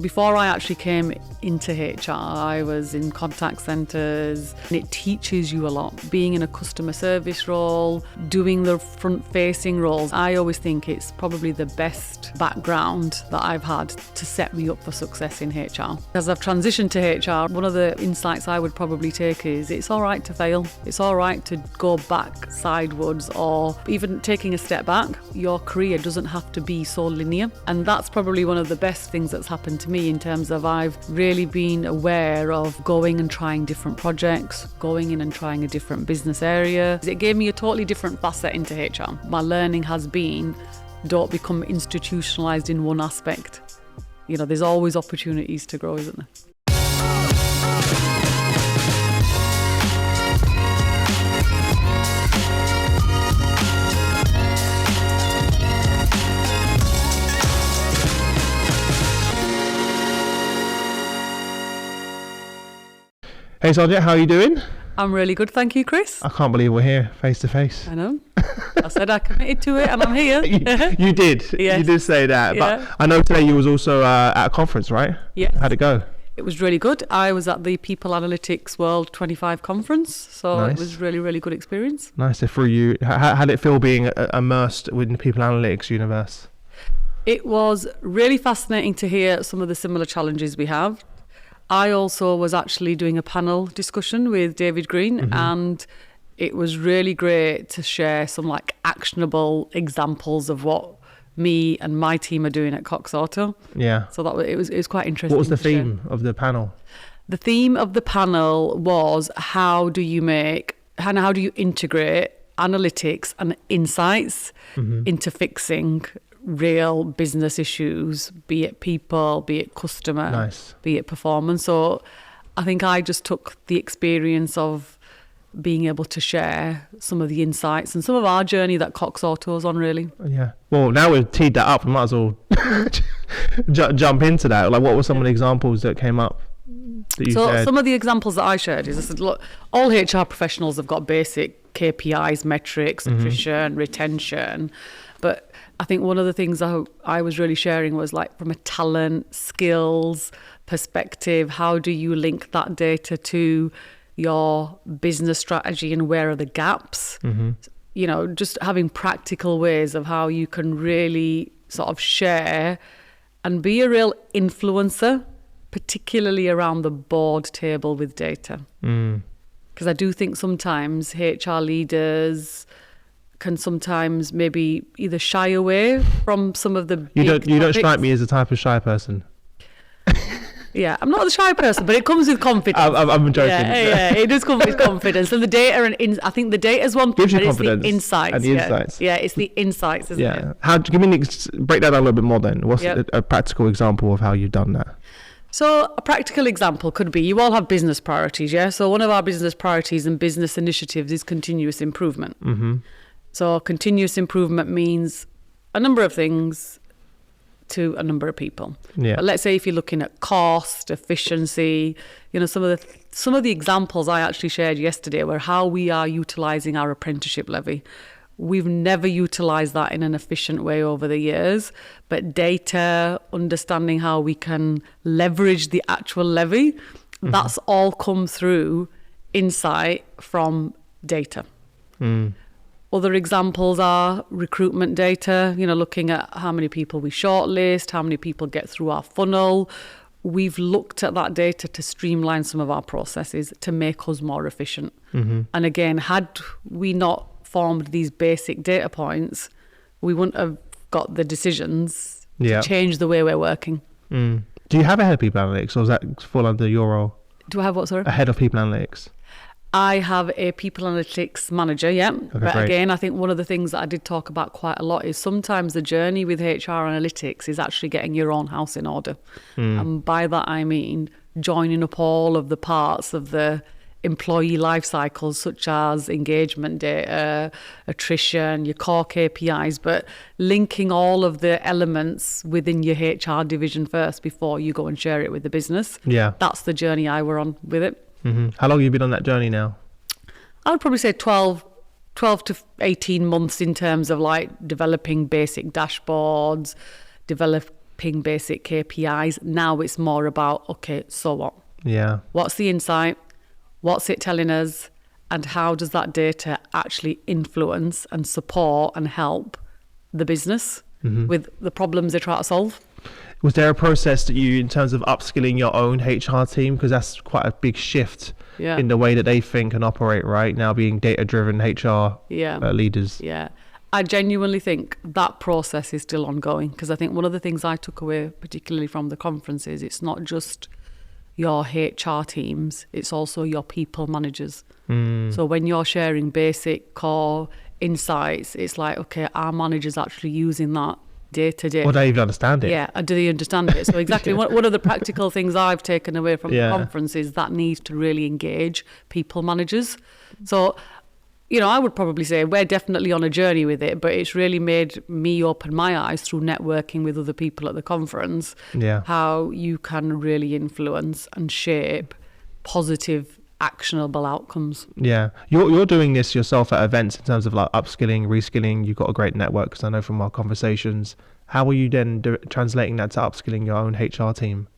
Before I actually came into HR, I was in contact centres, and it teaches you a lot. Being in a customer service role, doing the front-facing roles, I always think it's probably the best background that I've had to set me up for success in HR. As I've transitioned to HR, one of the insights I would probably take is it's all right to fail. It's all right to go back sideways, or even taking a step back. Your career doesn't have to be so linear. And that's probably one of the best things that's happened to me, in terms of I've really been aware of going and trying different projects, going in and trying a different business area. It gave me a totally different facet into HR. My learning has been, don't become institutionalized in one aspect. You know, there's always opportunities to grow, isn't there? Hey Sarnjit, how are you doing? I'm really good, thank you, Chris. I can't believe we're here face to face. I know. I said I committed to it and I'm here. You did. Yes. You did say that. Yeah. But I know today you was also at a conference, right? Yes. How'd it go? It was really good. I was at the People Analytics World 25 conference, so Nice. It was really, really good experience. Nice. So for you, how did it feel being immersed within the People Analytics universe? It was really fascinating to hear some of the similar challenges we have. I also was actually doing a panel discussion with David Green, and it was really great to share some like actionable examples of what me and my team are doing at Cox Auto. Yeah. So it was quite interesting. What was the to share. theme of the panel? The theme of the panel was how do you integrate analytics and insights into fixing real business issues, be it people, be it customer, Nice. be it performance. So I think I just took the experience of being able to share some of the insights and some of our journey that Cox Auto's on, really. Yeah. Well, now we've teed that up, we might as well jump into that. Like, what were some of the examples that came up that you shared? Some of the examples that I shared is I said, look, all HR professionals have got basic KPIs, metrics, attrition, retention, but I think one of the things I was really sharing was like from a talent, skills perspective, how do you link that data to your business strategy and where are the gaps? You know, just having practical ways of how you can really sort of share and be a real influencer, particularly around the board table with data. Because I do think sometimes HR leaders can sometimes maybe either shy away from some of the You don't topics. strike me as the type of shy person. Yeah, I'm not a shy person, but it comes with confidence. I'm joking. Yeah, it does come with confidence. And the data, I think the data is one thing, Gives you but it's confidence the insights. and the insights. Yeah, it's the insights, isn't it? Give me break that down a little bit more then. What's Yep. a practical example of how you've done that? So a practical example could be, you all have business priorities, yeah? So one of our business priorities and business initiatives is continuous improvement. So continuous improvement means a number of things to a number of people. Yeah. But let's say if you're looking at cost, efficiency, you know, some of the examples I actually shared yesterday were how we are utilising our apprenticeship levy. We've never utilised that in an efficient way over the years, but data, understanding how we can leverage the actual levy, that's all come through insight from data. Other examples are recruitment data, you know, looking at how many people we shortlist, how many people get through our funnel. We've looked at that data to streamline some of our processes to make us more efficient. And again, had we not formed these basic data points, we wouldn't have got the decisions to change the way we're working. Do you have a head of people analytics, or does that fall under your role? Do I have what, sorry? A head of people analytics? I have a people analytics manager, yeah. But great. again, I think one of the things that I did talk about quite a lot is sometimes the journey with HR analytics is actually getting your own house in order. And by that I mean joining up all of the parts of the employee life cycles, such as engagement data, attrition, your core KPIs, but linking all of the elements within your HR division first before you go and share it with the business. Yeah. That's the journey I were on with it. How long have you been on that journey now? I would probably say 12 to 18 months in terms of like developing basic dashboards, developing mapping basic KPIs. Now it's more about, okay, so what? Yeah. What's the insight? What's it telling us? And how does that data actually influence and support and help the business with the problems they try to solve? Was there a process that you, in terms of upskilling your own HR team? Because that's quite a big shift in the way that they think and operate, right? Now being data-driven HR leaders. Yeah. I genuinely think that process is still ongoing, because I think one of the things I took away, particularly from the conferences, it's not just your HR teams, it's also your people managers. So when you're sharing basic core insights, it's like, okay, our managers actually using that day to day. Or do they even understand it? Yeah, do they understand it? So exactly, one of the practical things I've taken away from the conference is that need to really engage people managers. So, I would probably say we're definitely on a journey with it, but it's really made me open my eyes through networking with other people at the conference, how you can really influence and shape positive, actionable outcomes. Yeah. You're doing this yourself at events in terms of like upskilling, reskilling. You've got a great network, because I know from our conversations. How are you then translating that to upskilling your own HR team?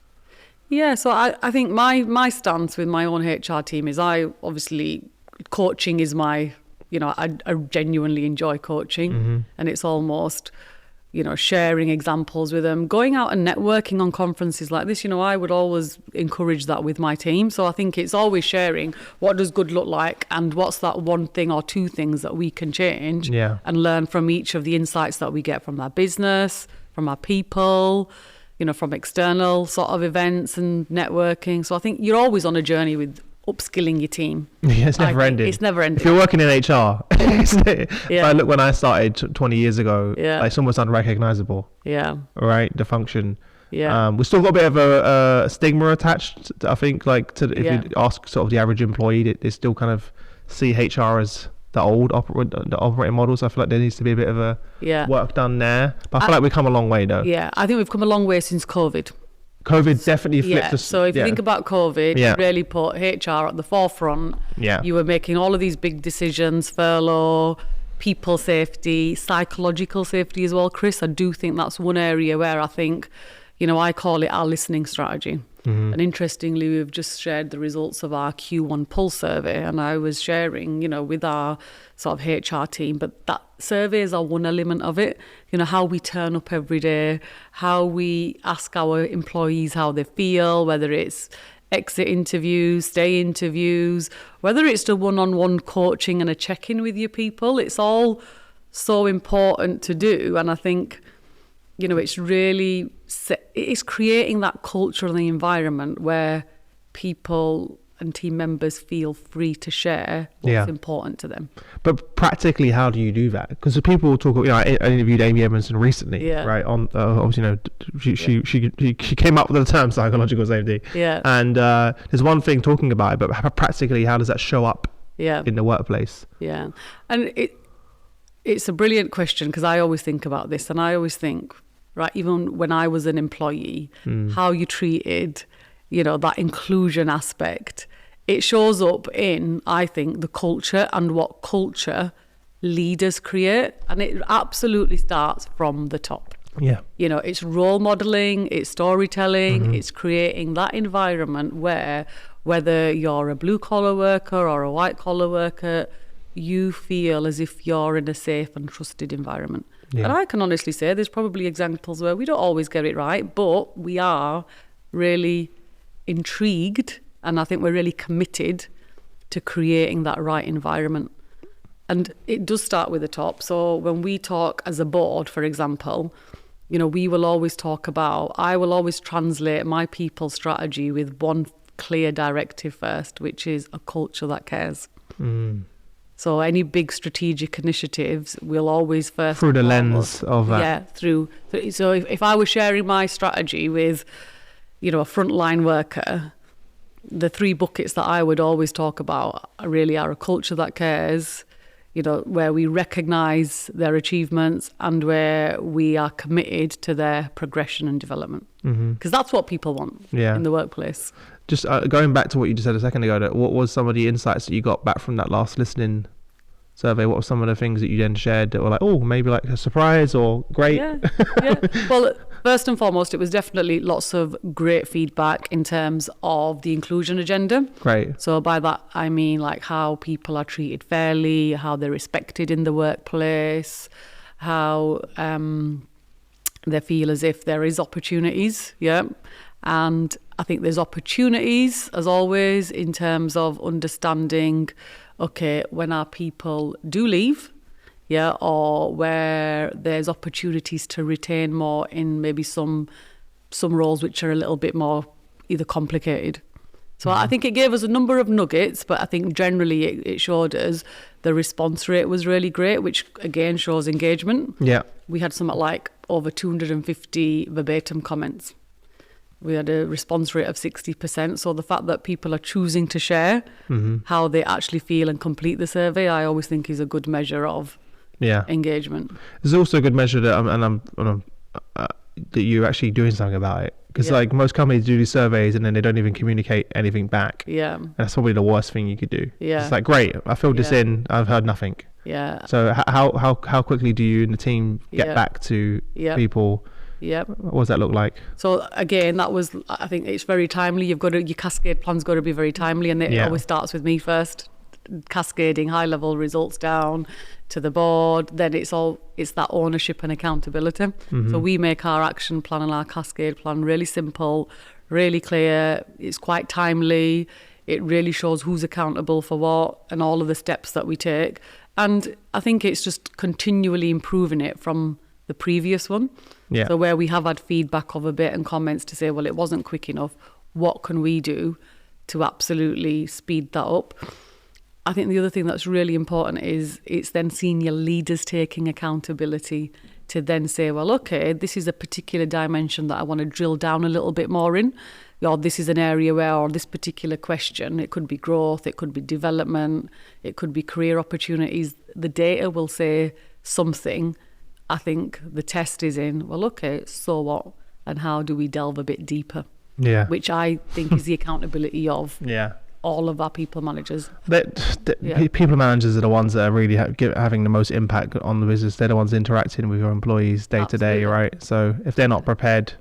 Yeah, so I think my stance with my own HR team is, coaching is my, I genuinely enjoy coaching, and it's almost, sharing examples with them, going out and networking on conferences like this. I would always encourage that with my team. So I think it's always sharing what does good look like, and what's that one thing or two things that we can change and learn from each of the insights that we get from our business, from our people, from external sort of events and networking. So I think you're always on a journey with upskilling your team. Yeah, it's never ending. It's never ending. If you're working in HR, I look, when I started 20 years ago, it's almost unrecognizable. Yeah. Right, the function. Yeah. We've still got a bit of a stigma attached, I think, if you ask sort of the average employee, they still kind of see HR as the old operating models. I feel like there needs to be a bit of a work done there. But I feel like we've come a long way, though. Yeah, I think we've come a long way since COVID. COVID definitely flipped us. So if you think about COVID, it really put HR at the forefront. Yeah. You were making all of these big decisions, furlough, people safety, psychological safety as well, Chris. I do think that's one area where I think, I call it our listening strategy. And interestingly, we've just shared the results of our Q1 pulse survey, and I was sharing, with our sort of HR team, but that surveys are one element of it. How we turn up every day, how we ask our employees how they feel, whether it's exit interviews, stay interviews, whether it's the one-on-one coaching and a check-in with your people. It's all so important to do, and I think it's creating that culture and the environment where people and team members feel free to share what's important to them. But practically, how do you do that? Because people will talk. I interviewed Amy Edmondson recently, right? On obviously, she came up with the term psychological safety. Yeah. And there's one thing talking about it, but practically, how does that show up in the workplace? Yeah, and it's a brilliant question, because I always think about this, and I always think, right, even when I was an employee, how you treated, that inclusion aspect, it shows up in, I think, the culture and what culture leaders create. And it absolutely starts from the top. Yeah. It's role modeling, it's storytelling, it's creating that environment where, whether you're a blue collar worker or a white collar worker, you feel as if you're in a safe and trusted environment. Yeah. And I can honestly say there's probably examples where we don't always get it right, but we are really intrigued, and I think we're really committed to creating that right environment. And it does start with the top. So when we talk as a board, for example, we will always talk about, I will always translate my people strategy with one clear directive first, which is a culture that cares. So any big strategic initiatives, we'll always first... Through the lens of that. Yeah, through... So if I was sharing my strategy with, a frontline worker, the three buckets that I would always talk about really are a culture that cares, where we recognise their achievements and where we are committed to their progression and development. Because that's what people want in the workplace. Just going back to what you just said a second ago, what was some of the insights that you got back from that last listening survey, what were some of the things that you then shared that were like, oh, maybe like a surprise or great? Yeah. Well, first and foremost, it was definitely lots of great feedback in terms of the inclusion agenda. Great. So by that, I mean like how people are treated fairly, how they're respected in the workplace, how they feel as if there is opportunities. Yeah. And I think there's opportunities, as always, in terms of understanding, okay, when our people do leave, yeah, or where there's opportunities to retain more in maybe some roles which are a little bit more either complicated. So I think it gave us a number of nuggets, but I think generally it showed us the response rate was really great, which again shows engagement. Yeah. We had something like over 250 verbatim comments. We had a response rate of 60%. So the fact that people are choosing to share how they actually feel and complete the survey, I always think is a good measure of engagement. There's also a good measure that that you're actually doing something about it. Because like most companies do these surveys and then they don't even communicate anything back. Yeah. And that's probably the worst thing you could do. Yeah. It's like, great, I filled this in, I've heard nothing. Yeah. So how quickly do you and the team get back to people? Yep. What does that look like? So again, I think it's very timely. Your cascade plan's got to be very timely, and it always starts with me first, cascading high level results down to the board. Then it's that ownership and accountability. So we make our action plan and our cascade plan really simple, really clear. It's quite timely. It really shows who's accountable for what and all of the steps that we take. And I think it's just continually improving it from the previous one. Yeah. So where we have had feedback of a bit and comments to say, well, it wasn't quick enough. What can we do to absolutely speed that up? I think the other thing that's really important is it's then senior leaders taking accountability to then say, well, okay, this is a particular dimension that I want to drill down a little bit more in. Or this is an area where, or this particular question, it could be growth, it could be development, it could be career opportunities. The data will say something. I think the test is in, well, okay, so what? And how do we delve a bit deeper? Yeah. Which I think is the accountability of all of our people managers. People managers are the ones that are really having the most impact on the business. They're the ones interacting with your employees day to day, right? So if they're not prepared,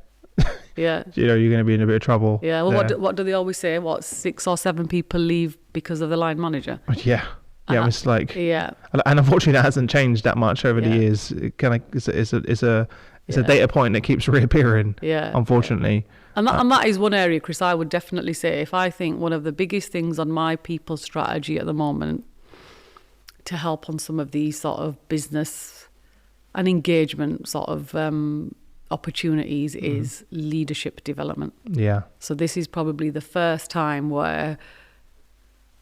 you're going to be in a bit of trouble. Yeah. Well, what do they always say? 6 or 7 people leave because of the line manager? Yeah. Yeah, it's like, and unfortunately that hasn't changed that much over the years. It kind of it's a data point that keeps reappearing. Unfortunately, and that is one area, Chris. I would definitely say, if I think one of the biggest things on my people strategy at the moment to help on some of these sort of business and engagement sort of opportunities is leadership development. Yeah. So this is probably the first time where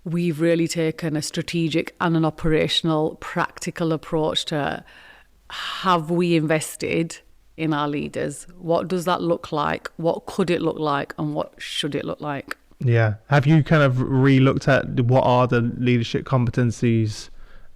we've really taken a strategic and an operational, practical approach to have we invested in our leaders? What does that look like? What could it look like? And what should it look like? Yeah. Have you kind of re-looked at what are the leadership competencies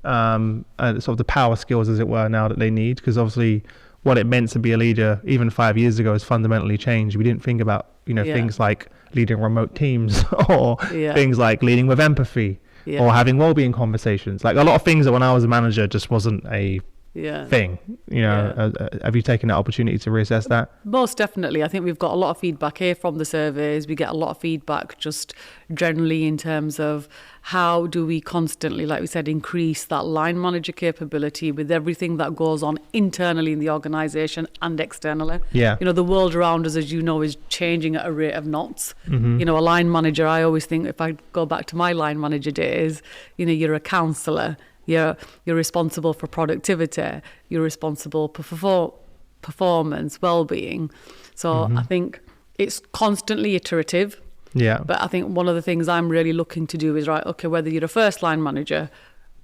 and sort of the power skills, as it were, now that they need? Because obviously what it meant to be a leader even 5 years ago has fundamentally changed. We didn't think about, things like leading remote teams or things like leading with empathy or having wellbeing conversations. Like a lot of things that when I was a manager just wasn't a thing. Have you taken that opportunity to reassess that? Most definitely. I think we've got a lot of feedback here from the surveys. We get a lot of feedback just generally in terms of how do we constantly, like we said, increase that line manager capability with everything that goes on internally in the organisation and externally. Yeah. The world around us, as you know, is changing at a rate of knots. A line manager, I always think, if I go back to my line manager days, you're a counsellor. You're responsible for productivity. You're responsible for performance, well-being. So I think it's constantly iterative. Yeah. But I think one of the things I'm really looking to do is, right, okay, whether you're a first-line manager,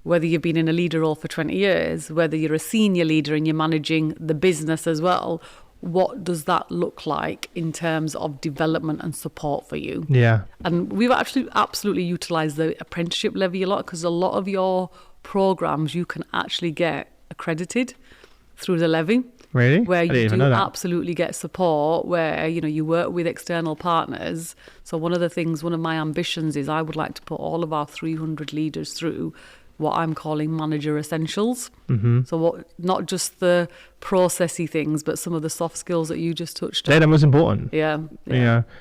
whether you've been in a leader role for 20 years, whether you're a senior leader and you're managing the business as well, what does that look like in terms of development and support for you? Yeah. And we've actually absolutely utilised the apprenticeship levy a lot, because a lot of your programs you can actually get accredited through the levy. Really? Where you do absolutely get support, where you work with external partners. So one of my ambitions is I would like to put all of our 300 leaders through what I'm calling manager essentials. Mm-hmm. So not just the processy things, but some of the soft skills that you just touched on. They're the most important. Yeah.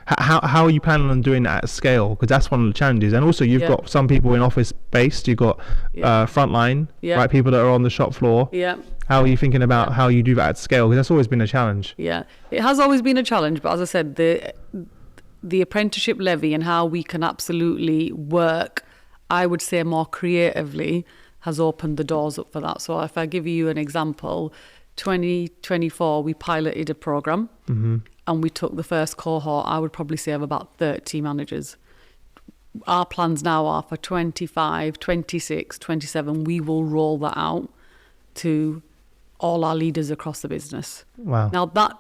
How are you planning on doing that at scale? Because that's one of the challenges. And also you've got some people in office based, you've got frontline, right? People that are on the shop floor. Yeah. How are you thinking about how you do that at scale? Because that's always been a challenge. Yeah, it has always been a challenge. But as I said, the apprenticeship levy and how we can absolutely work, I would say more creatively, has opened the doors up for that. So if I give you an example, 2024, we piloted a program and we took the first cohort, I would probably say, of about 30 managers. Our plans now are for 25, 26, 27, we will roll that out to all our leaders across the business. Wow. Now that,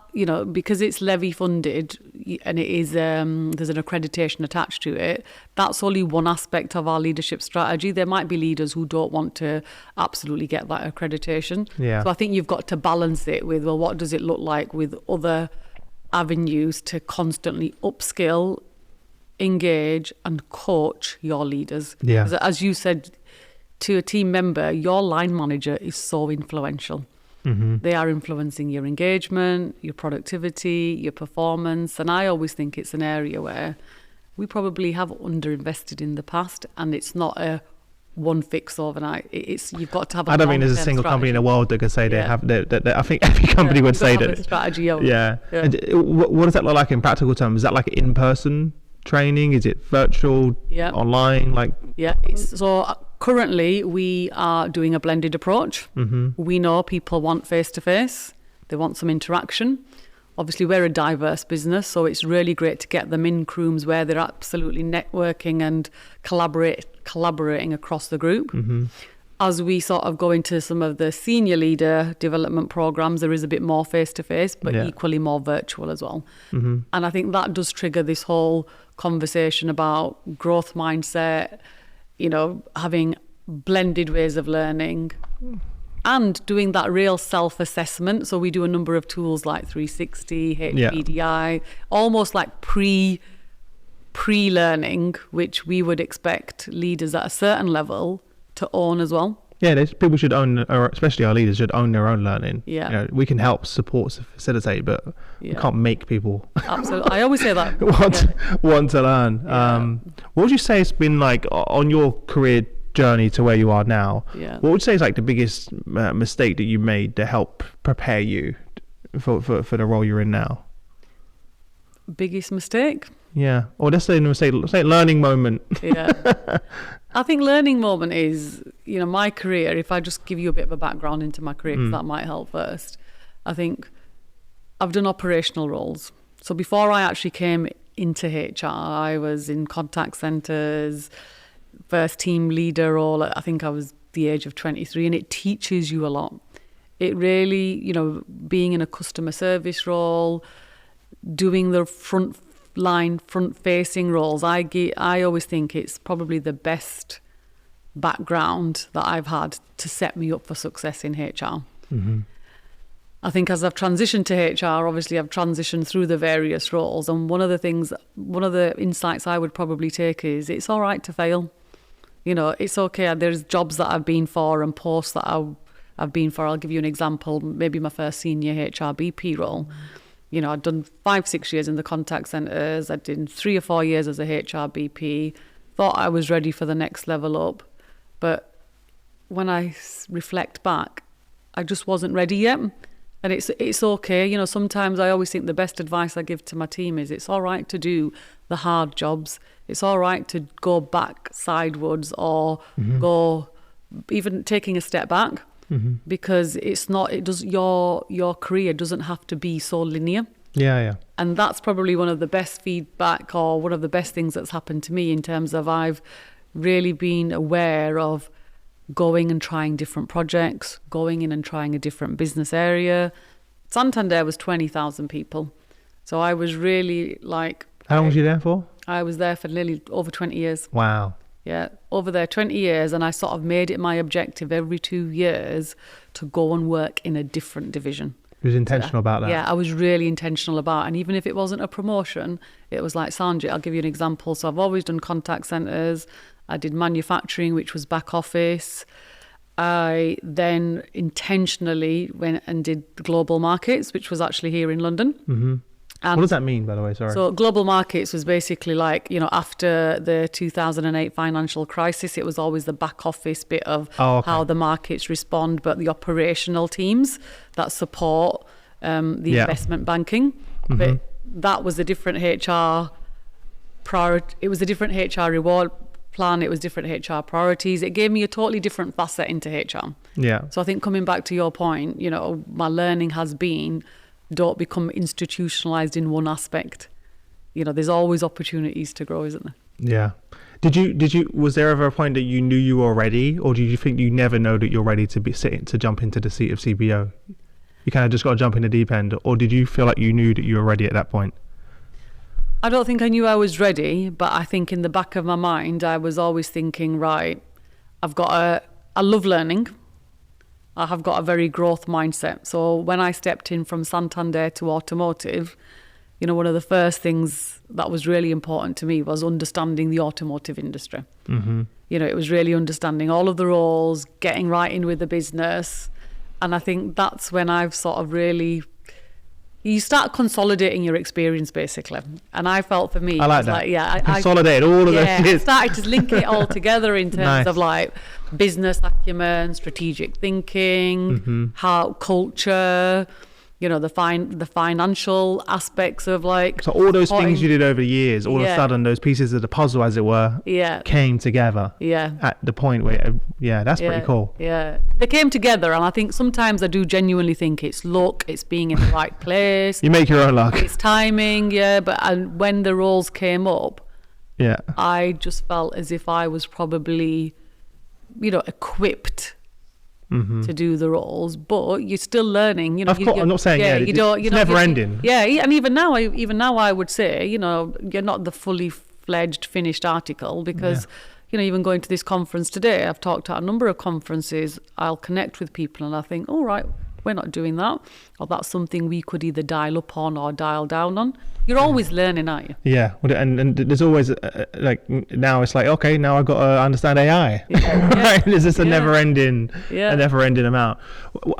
because it's levy funded and it is, there's an accreditation attached to it, that's only one aspect of our leadership strategy. There might be leaders who don't want to absolutely get that accreditation. Yeah. So I think you've got to balance it with, well, what does it look like with other avenues to constantly upskill, engage and coach your leaders. Yeah. As you said to a team member, your line manager is so influential. They are influencing your engagement, your productivity, your performance. And I always think it's an area where we probably have underinvested in the past, and it's not a one fix overnight. You've got to have a I don't think there's a single strategy. company in the world that can say they have that. I think every company would say that. Strategy. Yeah. And what does that look like in practical terms? Is that like in-person training? Is it virtual, online? So currently we are doing a blended approach. We know people want face-to-face. They want some interaction. Obviously, we're a diverse business, so it's really great to get them in rooms where they're absolutely networking and collaborating across the group. As we sort of go into some of the senior leader development programs, there is a bit more face-to-face, but equally more virtual as well. And I think that does trigger this whole conversation about growth mindset, having blended ways of learning and doing that real self-assessment. So we do a number of tools like 360, HPDI, almost like pre-learning, which we would expect leaders at a certain level to own as well. Yeah, people should own, or especially our leaders should own their own learning. Yeah. We can help, support, facilitate, but we can't make people Absolutely. I always say that. want to learn. What would you say has been like on your career journey to where you are now? What would you say is like the biggest mistake that you made to help prepare you for the role you're in now? Biggest mistake? Yeah. Or let's say learning moment. I think learning moment is, my career, if I just give you a bit of a background into my career, because that might help first. I think I've done operational roles. So before I actually came into HR, I was in contact centres, first team leader role. I think I was the age of 23, and it teaches you a lot. It really, being in a customer service role, doing the front facing roles, I always think it's probably the best background that I've had to set me up for success in HR. I think as I've transitioned to HR, obviously I've transitioned through the various roles, and one of the insights I would probably take is it's all right to fail. It's okay. There's jobs that I've been for and posts that I've been for. I'll give you an example. Maybe my first senior HR BP role. I'd done 5-6 years in the contact centres. I'd done 3 or 4 years as a HR BP. Thought I was ready for the next level up. But when I reflect back, I just wasn't ready yet. And it's okay. Sometimes I always think the best advice I give to my team is it's all right to do the hard jobs. It's all right to go back sideways or go even taking a step back. Because your career doesn't have to be so linear. And that's probably one of the best feedback or one of the best things that's happened to me in terms of I've really been aware of going and trying different projects, going in and trying a different business area. Santander was 20,000 people. So I was really like... How long was you there for? I was there for nearly over 20 years. Wow. Yeah, over there 20 years, and I sort of made it my objective every 2 years to go and work in a different division. You was intentional about that? Yeah, I was really intentional about it. And even if it wasn't a promotion, it was like, Sarnjit, I'll give you an example. So I've always done contact centres. I did manufacturing, which was back office. I then intentionally went and did global markets, which was actually here in London. Mm-hmm. And what does that mean, by the way? Sorry. So global markets was basically like, after the 2008 financial crisis, it was always the back office bit of how the markets respond, but the operational teams that support the investment banking. Mm-hmm. But that was a different HR priority. It was a different HR reward plan. It was different HR priorities. It gave me a totally different facet into HR. Yeah. So I think coming back to your point, my learning has been, don't become institutionalized in one aspect. There's always opportunities to grow, isn't there? Yeah. Was there ever a point that you knew you were ready, or did you think you never know that you're ready to jump into the seat of CBO? You kind of just got to jump in the deep end, or did you feel like you knew that you were ready at that point? I don't think I knew I was ready, but I think in the back of my mind, I was always thinking, right, I love learning. I have got a very growth mindset. So when I stepped in from Santander to automotive, one of the first things that was really important to me was understanding the automotive industry. Mm-hmm. It was really understanding all of the roles, getting right in with the business. And I think that's when I've sort of really, you start consolidating your experience basically. And I felt for me, I like that. I consolidated all of those years. I started to link it all together in terms of like business acumen, strategic thinking, how culture, the financial aspects of like. So all those things you did over the years, all of a sudden those pieces of the puzzle, as it were, came together. Yeah. At the point where, that's pretty cool. Yeah, they came together, and I think sometimes I do genuinely think it's luck, it's being in the right place. You make your own luck. It's timing, but when the roles came up, I just felt as if I was probably, equipped. Mm-hmm. To do the roles, but you're still learning. Of course, I'm not saying it's never ending. Yeah, and even now, I would say, you're not the fully fledged finished article because, even going to this conference today, I've talked at a number of conferences. I'll connect with people, and I think, all right, we're not doing that, or that's something we could either dial up on or dial down on. You're always learning, aren't you? Yeah, and there's always like now it's like, okay, now I've got to understand AI. Right? There's just a never-ending amount.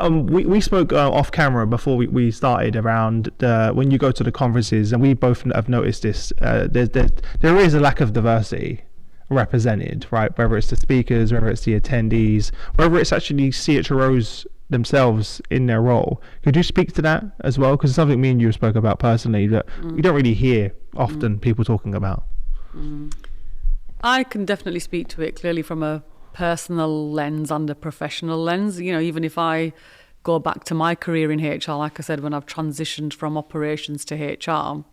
We spoke off camera before we started around when you go to the conferences, and we both have noticed this. There is a lack of diversity represented, right? Whether it's the speakers, whether it's the attendees, whether it's actually CHROs themselves in their role. Could you speak to that as well? Because it's something me and you spoke about personally that you don't really hear often people talking about. I can definitely speak to it clearly from a personal lens and a professional lens. Even if I go back to my career in HR, like I said, when I've transitioned from operations to HR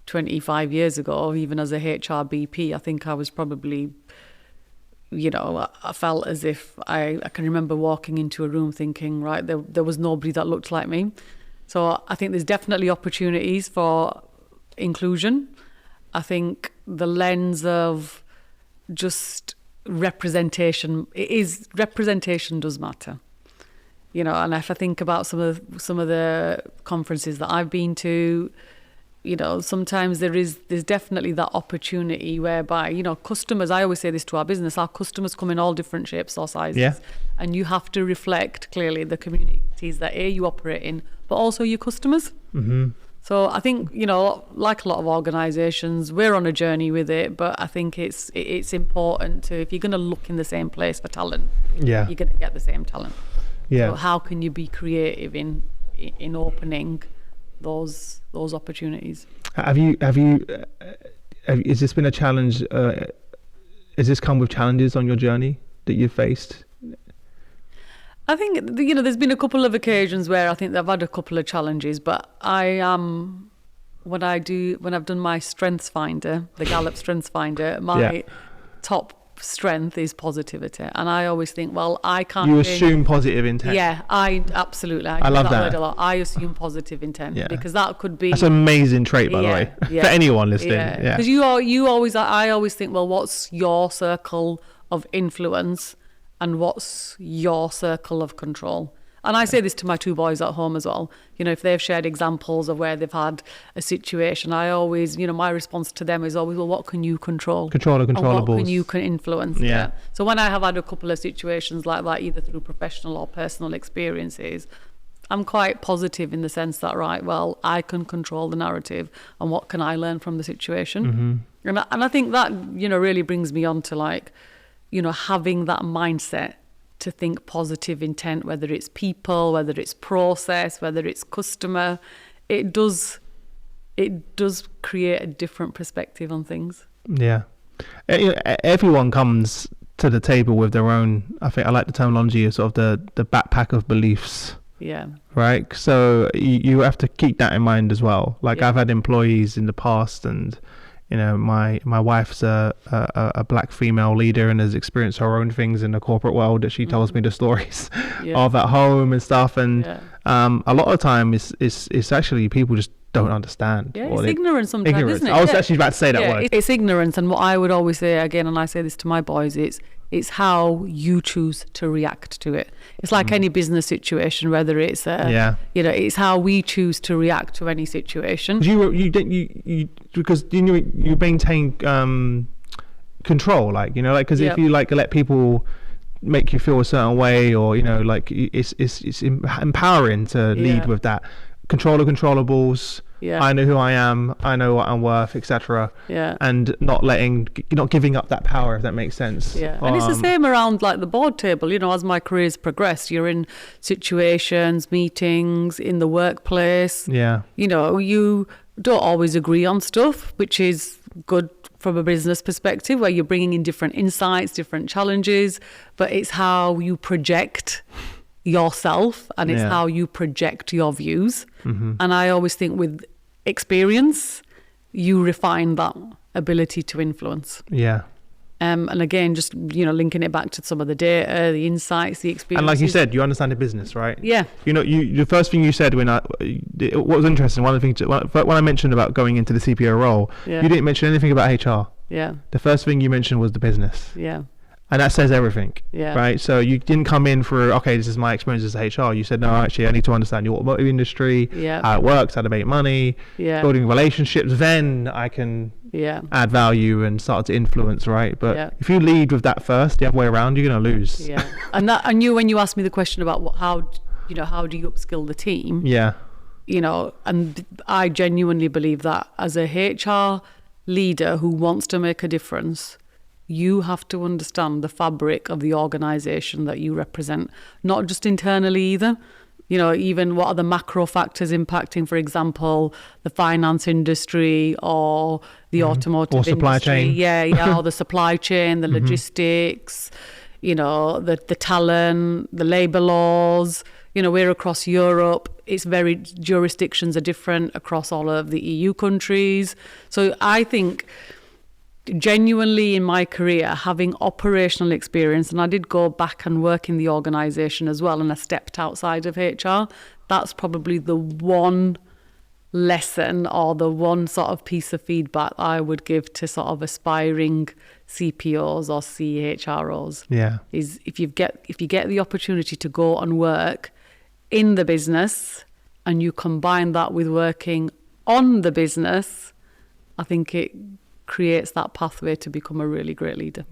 25 years ago, even as a HR BP, I think I was probably, I felt as if I can remember walking into a room thinking, right, there was nobody that looked like me. So I think there's definitely opportunities for inclusion. I think the lens of just representation does matter. And if I think about some of the conferences that I've been to, sometimes there's definitely that opportunity whereby, customers, I always say this to our business, our customers come in all different shapes or sizes. And you have to reflect clearly the communities that you operate in, but also your customers. Mm-hmm. So I think, like a lot of organisations, we're on a journey with it, but I think it's important to, if you're going to look in the same place for talent, you're going to get the same talent. Yeah. So how can you be creative in opening those opportunities? Has this been a challenge? Has this come with challenges on your journey that you've faced? I think there's been a couple of occasions where I think I've had a couple of challenges, but when I've done my strengths finder, the Gallup strengths finder, my top strength is positivity, and I always think, well, I can't. You assume positive intent. Yeah, I absolutely. I love that word a lot. I assume positive intent because that could be. That's an amazing trait, by the way, for anyone listening. Yeah, because I always think, well, what's your circle of influence, and what's your circle of control? And I say this to my 2 boys at home as well. You know, if they've shared examples of where they've had a situation, I always, you know, my response to them is always, well, what can you control? Control the controllables. And what can you influence? Yeah. So when I have had a couple of situations like that, either through professional or personal experiences, I'm quite positive in the sense that, right, well, I can control the narrative, and what can I learn from the situation? And I think that, you know, really brings me on to, like, you know, having that mindset to think positive intent, whether it's people, whether it's process, whether it's customer. It does create a different perspective on things. Yeah. Everyone comes to the table with their own, I think I like the terminology of sort of the backpack of beliefs. Yeah. Right. So you have to keep that in mind as well. Like, I've had employees in the past, and you know, my wife's a black female leader and has experienced her own things in the corporate world that she tells me the stories of at home and stuff. And a lot of the time it's actually people just don't understand. Yeah, it's ignorance sometimes, isn't it? I was actually about to say that word. It's ignorance, and what I would always say again, and I say this to my boys, it's how you choose to react to it. It's like any business situation, whether it's you know, it's how we choose to react to any situation. Because you maintain control, like, you know, like, because if you like let people make you feel a certain way, or, you know, like, it's empowering to lead with that. Control the controllables. I know who I am, I know what I'm worth, etc. And not giving up that power, if that makes sense. And it's the same around, like, the board table. You know, as my career's progressed, you're in situations, meetings, in the workplace. You know, you don't always agree on stuff, which is good from a business perspective, where you're bringing in different insights, different challenges, but it's how you project yourself, and it's how you project your views. And I always think with experience, you refine that ability to influence. And again, just, you know, linking it back to some of the data, the insights, the experience. And like you said, you understand the business, right? You know, the first thing you said what was interesting, one of the things when I mentioned about going into the CPO role, you didn't mention anything about HR. The first thing you mentioned was the business. And that says everything, right? So you didn't come in for, okay, this is my experience as HR. You said, no, actually, I need to understand your automotive industry, how it works, how to make money, building relationships. Then I can add value and start to influence, right? But if you lead with that first, the other way around, you're going to lose. And that, I knew when you asked me the question about how do you upskill the team? You know, and I genuinely believe that as a HR leader who wants to make a difference, you have to understand the fabric of the organization that you represent, not just internally either. You know, even what are the macro factors impacting, for example, the finance industry or the automotive industry. Or supply chain. Or the supply chain, the logistics, you know, the talent, the labor laws. You know, we're across Europe. Jurisdictions are different across all of the EU countries. So I think genuinely in my career, having operational experience, and I did go back and work in the organisation as well, and I stepped outside of HR, that's probably the one lesson or the one sort of piece of feedback I would give to sort of aspiring CPOs or CHROs. Is if you get the opportunity to go and work in the business and you combine that with working on the business, I think it creates that pathway to become a really great leader.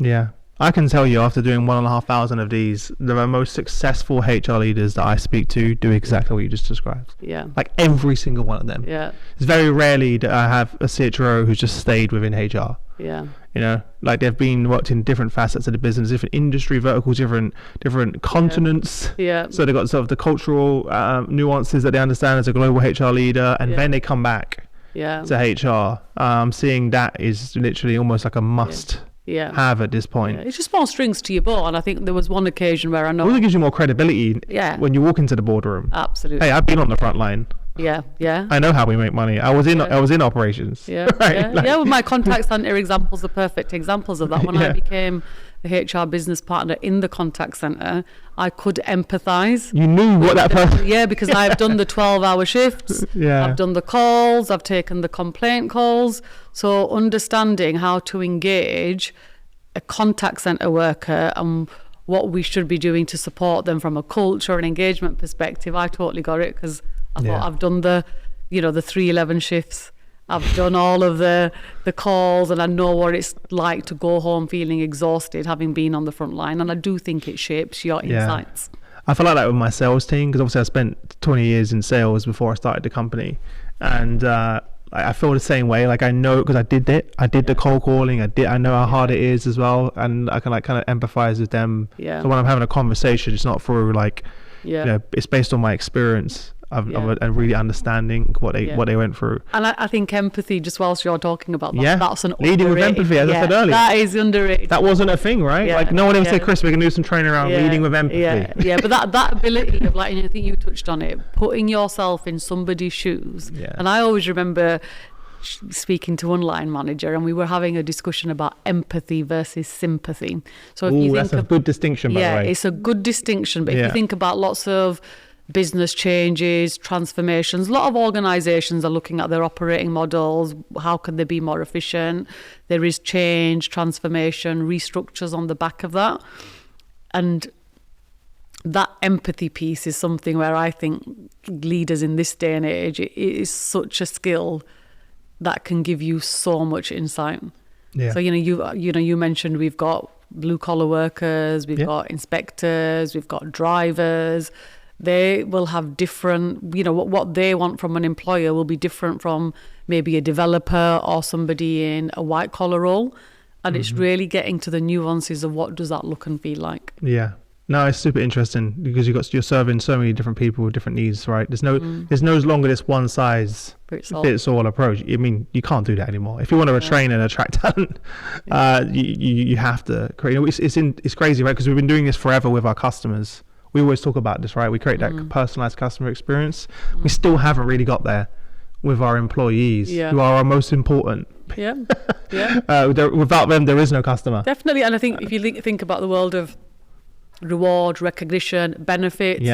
I can tell you, after doing 1,500 of these, the most successful HR leaders that I speak to do exactly what you just described. Like every single one of them. It's very rarely that I have a CHRO who's just stayed within HR. You know, like they've worked in different facets of the business, different industry verticals, different continents. So they've got sort of the cultural nuances that they understand as a global HR leader, and then they come back to HR. Seeing that is literally almost like a must have at this point. It's just more strings to your bow, and I think there was one occasion where I know... It also gives you more credibility when you walk into the boardroom. Absolutely. Hey, I've been on the front line. I know how we make money. I was in operations. Well, my contact center examples are perfect examples of that. When I became the HR business partner in the contact center, I could empathize. You knew what that person... because I've done the 12-hour shifts. I've done the calls. I've taken the complaint calls. So understanding how to engage a contact center worker and what we should be doing to support them from a culture and engagement perspective, I totally got it, because I thought I've done the 311 shifts. I've done all of the calls, and I know what it's like to go home feeling exhausted, having been on the front line. And I do think it shapes your insights. I feel like that with my sales team, because obviously I spent 20 years in sales before I started the company. And I feel the same way. Like, I know, because I did the cold calling. I know how hard it is as well. And I can kind of empathize with them. Yeah. So when I'm having a conversation, it's not through it's based on my experience. And really understanding what they went through. And I think empathy, just whilst you're talking about that, that's an leading with empathy, as I said earlier. That is underrated. That wasn't a thing, right? Yeah. Like, no one ever said, Chris, we're going to do some training around leading with empathy. Yeah, but that ability of, like, I think you touched on it, putting yourself in somebody's shoes. Yeah. And I always remember speaking to one line manager, and we were having a discussion about empathy versus sympathy. So if you think that's a good distinction, by the way. Yeah, it's a good distinction. But if you think about lots of business changes, transformations, a lot of organizations are looking at their operating models. How can they be more efficient? There is change, transformation, restructures on the back of that. And that empathy piece is something where I think leaders in this day and age, it is such a skill that can give you so much insight. Yeah. So, you mentioned we've got blue collar workers, we've got inspectors, we've got drivers. They will have different, what they want from an employer will be different from maybe a developer or somebody in a white collar role. And it's really getting to the nuances of what does that look and feel like. Yeah. No, it's super interesting, because you're serving so many different people with different needs, right? There's no longer this one size fits all approach. I mean, you can't do that anymore. If you want to retrain and attract talent, you have to create. It's crazy, right? Because we've been doing this forever with our customers. We always talk about this, right? We create that personalized customer experience. We still haven't really got there with our employees, who are our most important. Yeah. Without them, there is no customer. Definitely. And I think if you think about the world of reward, recognition, benefits,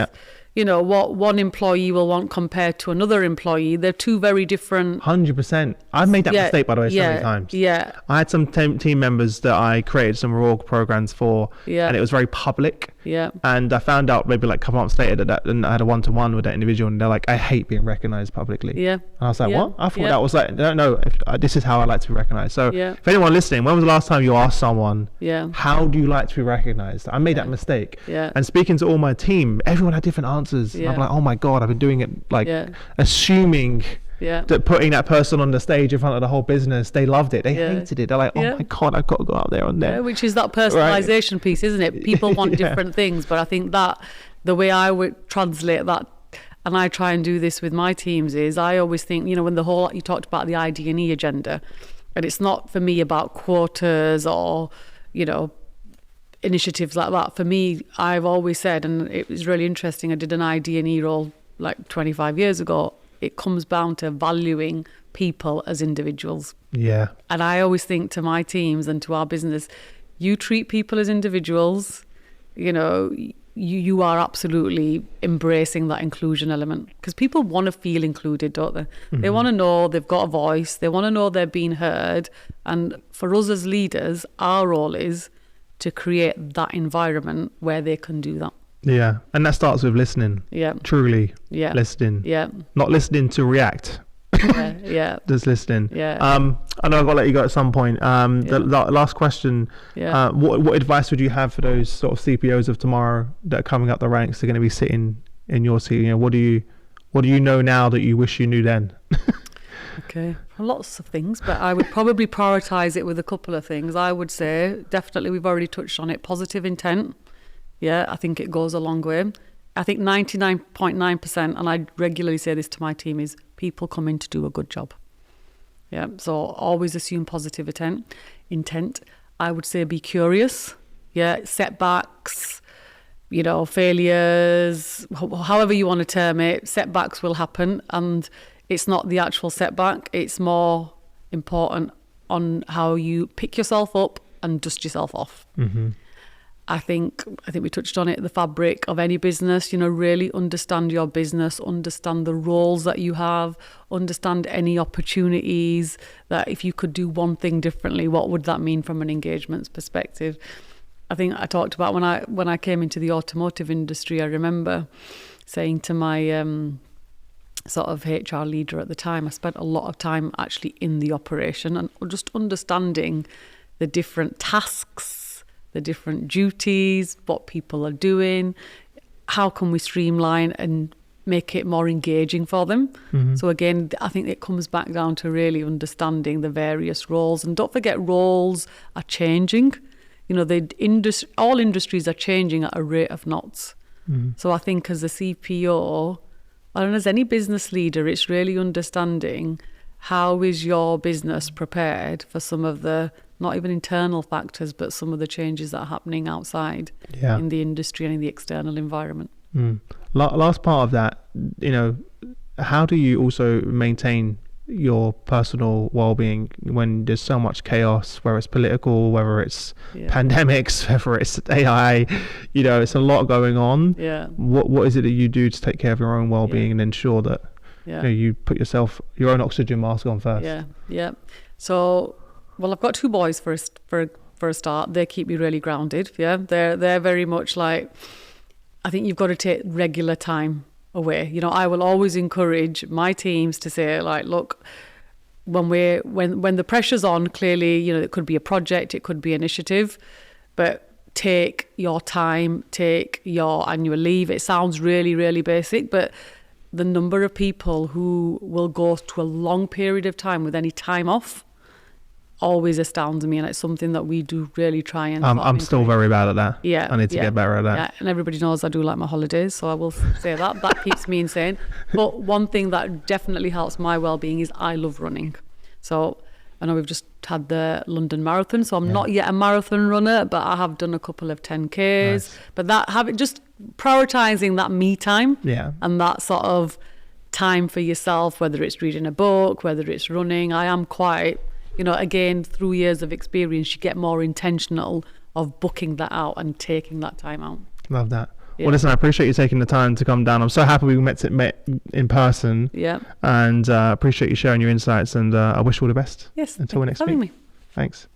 what one employee will want compared to another employee, they're two very different. 100%. I've made that mistake, by the way, so many times. Yeah. I had some team members that I created some reward programs for, and it was very public. Yeah. And I found out maybe like a couple months later that and I had a one-to-one with that individual, and they're like, I hate being recognized publicly. Yeah. And I was like, what? I thought that was like, no, this is how I like to be recognized. So if anyone listening, when was the last time you asked someone, how do you like to be recognized? I made that mistake. Yeah. And speaking to all my team, everyone had different answers. Yeah. I'm like, oh my God, I've been doing it assuming that putting that person on the stage in front of the whole business, they loved it. They hated it. They're like, oh my God, I've got to go out there on there. Yeah, which is that personalization piece, isn't it? People want different things, but I think that the way I would translate that, and I try and do this with my teams, is I always think, when you talked about the ID&E agenda, and it's not for me about quotas or, initiatives like that. For me, I've always said, and it was really interesting, I did an ID&E role like 25 years ago, it comes down to valuing people as individuals. Yeah. And I always think to my teams and to our business, you treat people as individuals, you are absolutely embracing that inclusion element, because people want to feel included, don't they? Mm-hmm. They want to know they've got a voice, they want to know they're being heard. And for us as leaders, our role is to create that environment where they can do that. Yeah, and that starts with listening. Yeah. Truly listening. Yeah. Not listening to react. Yeah. Just listening. Yeah. I know I've got to let you go at some point. The last question, what advice would you have for those sort of CPOs of tomorrow that are coming up the ranks, they're going to be sitting in your seat? What do you know now that you wish you knew then? Okay, lots of things, but I would probably prioritize it with a couple of things. I would say, definitely, we've already touched on it, positive intent. Yeah, I think it goes a long way. I think 99.9%, and I regularly say this to my team, is people come in to do a good job. Yeah, so always assume positive intent. I would say be curious. Yeah, setbacks, failures, however you want to term it, setbacks will happen, and it's not the actual setback, it's more important on how you pick yourself up and dust yourself off. Mm-hmm. I think we touched on it, the fabric of any business, really understand your business, understand the roles that you have, understand any opportunities, that if you could do one thing differently, what would that mean from an engagement perspective? I think I talked about when I came into the automotive industry. I remember saying to my sort of HR leader at the time, I spent a lot of time actually in the operation and just understanding the different tasks, the different duties, what people are doing, how can we streamline and make it more engaging for them. So again, I think it comes back down to really understanding the various roles. And don't forget, roles are changing. You know, all industries are changing at a rate of knots. So I think as a CPO, and as any business leader, it's really understanding how is your business prepared for some of the, not even internal factors, but some of the changes that are happening outside in the industry and in the external environment. Last part of that, you know, how do you also maintain your personal well-being when there's so much chaos, whether it's political, whether it's pandemics, whether it's AI, you know, it's a lot going on. What is it that you do to take care of your own well-being and ensure that you know, you put your own oxygen mask on first? So, well, I've got 2 boys for a start. They keep me really grounded. They're very much like, I think you've got to take regular time away. You know, I will always encourage my teams to say, like, look, when the pressure's on, clearly, you know, it could be a project, it could be initiative, but take your time, take your annual leave. It sounds really, really basic, but the number of people who will go to a long period of time with any time off always astounds me, and it's something that we do really try and I'm still very bad at that. I need to get better at that. And everybody knows I do like my holidays, so I will say that keeps me insane. But one thing that definitely helps my well-being is I love running. So I know we've just had the London Marathon, so I'm not yet a marathon runner, but I have done a couple of 10Ks. But just prioritizing that me time and that sort of time for yourself, whether it's reading a book, whether it's running. I am quite, you know, again, through years of experience, you get more intentional of booking that out and taking that time out. Love that. Well, listen, I appreciate you taking the time to come down. I'm so happy we met in person. And appreciate you sharing your insights, and I wish you all the best. Yes. Until next week. Thanks.